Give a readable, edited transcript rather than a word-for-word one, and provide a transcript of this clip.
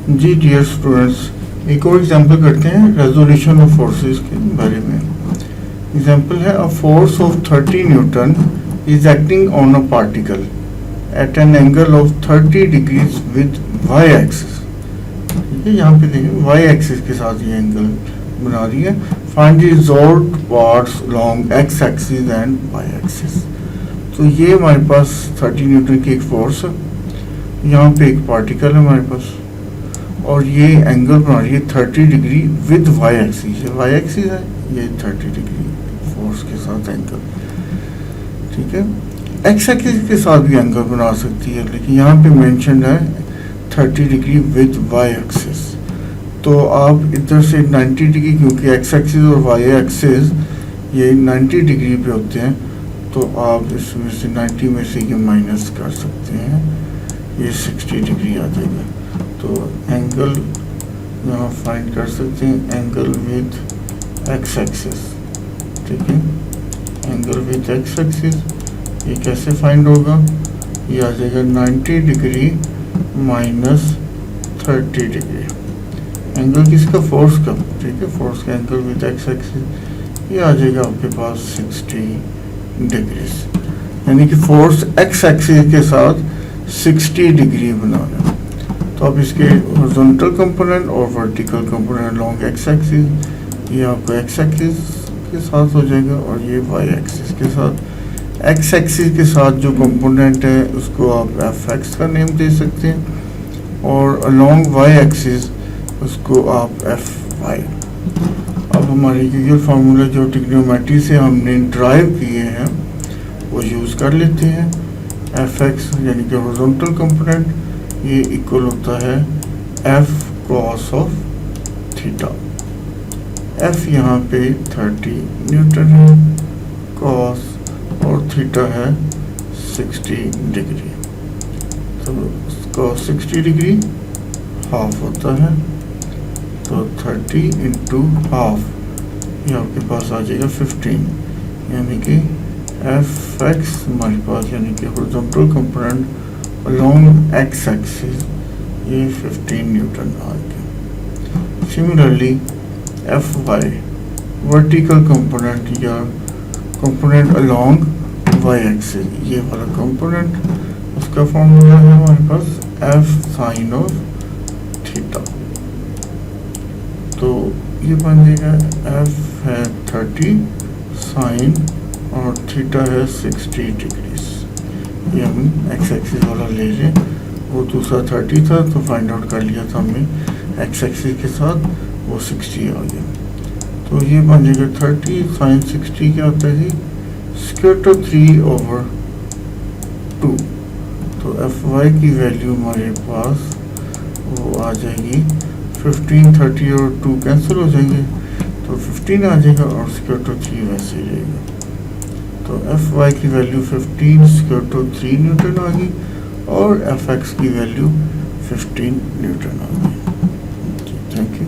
जी dear students, एक और example करते हैं रेजोल्यूशन ऑफ फोर्सेस के बारे में। एग्जांपल है a force of 30 newton is acting on a particle at an angle of 30 degrees with y axis. ठीक है, यहाँ पे देखिए वाई एक्सिस के साथ ये एंगल बना रही है। Find the result parts long x axis and y axis. तो ये हमारे पास 30 न्यूटन की एक फोर्स है, यहाँ पे एक पार्टिकल है हमारे पास, और ये एंगल बना रही है 30 डिग्री विद वाई एक्सिस। ये वाई एक्सिस है, ये 30 डिग्री फोर्स के साथ एंगल। ठीक है, एक्स एक्सिस के साथ भी एंगल बना सकती है, लेकिन यहाँ पे मेंशन है 30 डिग्री विद वाई एक्सिस। तो आप इधर से 90 डिग्री, क्योंकि एक्स एक्सिस और वाई एक्सिस ये 90 डिग्री पे होते हैं, तो आप इसमें से 90 में से ये माइनस कर सकते हैं, ये 60 डिग्री आ जाएगा। तो एंगल यहाँ फाइंड कर सकते हैं, एंगल विद एक्स एक्सिस। ठीक है, एंगल विद एक्स एक्सिस ये कैसे फाइंड होगा, ये आ जाएगा 90 डिग्री माइनस 30 डिग्री। एंगल किसका, फोर्स का। ठीक है, फोर्स का एंगल विद एक्स एक्सिस ये आ जाएगा आपके पास 60 डिग्रीज, यानी कि फोर्स एक्स एक्सिस के साथ 60 डिग्री बना रहे हैं। तो अब इसके हॉरिजॉन्टल कंपोनेंट और vertical component long x axis, ये आपको एक्स एक्सिस के साथ हो जाएगा और ये वाई एक्सिस के साथ। एक्स एक्सिस के साथ जो कंपोनेंट है उसको आप एफ एक्स का नेम दे सकते हैं, और अलॉन्ग वाई एक्सिस उसको आप एफ वाई। अब हमारे यूजुअल फार्मूला जो ट्रिग्नोमेट्री से हमने ड्राइव किए हैं वो यूज़ कर लेते हैं। एफ एक्स यानी कि हॉरिजॉन्टल कंपोनेंट ये इक्वल होता है F cos of theta. F यहाँ पे 30 न्यूटन है, कॉस और थीटा है 60 डिग्री। तो कॉस 60 डिग्री हाफ होता है, तो 30 इंटू हाफ ये आपके पास आ जाएगा 15, यानी कि एफ एक्स हमारे पास यानी कि horizontal component along x axis ये 15 न्यूटन आ गया। Similarly f y vertical component या कंपोनेंट along y axis, ये वाला कंपोनेंट उसका फॉर्मूला है हमारे पास एफ साइन ऑफ थीटा। तो ये बन जाएगा एफ है 30 साइन और थीटा है 60 डिग्री। ये हम एक्स एक्सिस वाला ले लें, वो दूसरा 30 था तो फाइंड आउट कर लिया था हमने एक्स एक्सिस के साथ, वो 60 आ गया। तो ये बन जाएगा 30 साइन 60 क्या होता है जी, स्क्वायर रूट 3/2। तो एफ वाई की वैल्यू हमारे पास वो आ जाएगी 15, 30 और 2 कैंसिल हो जाएंगे, तो 15 आ जाएगा और स्क्वायर रूट 3 वैसे ही रहेगा। तो एफ वाई की वैल्यू 15 स्क्वायर रूट 3 न्यूटन आ गई और एफ एक्स की वैल्यू 15 न्यूटन आ गई। Thank you.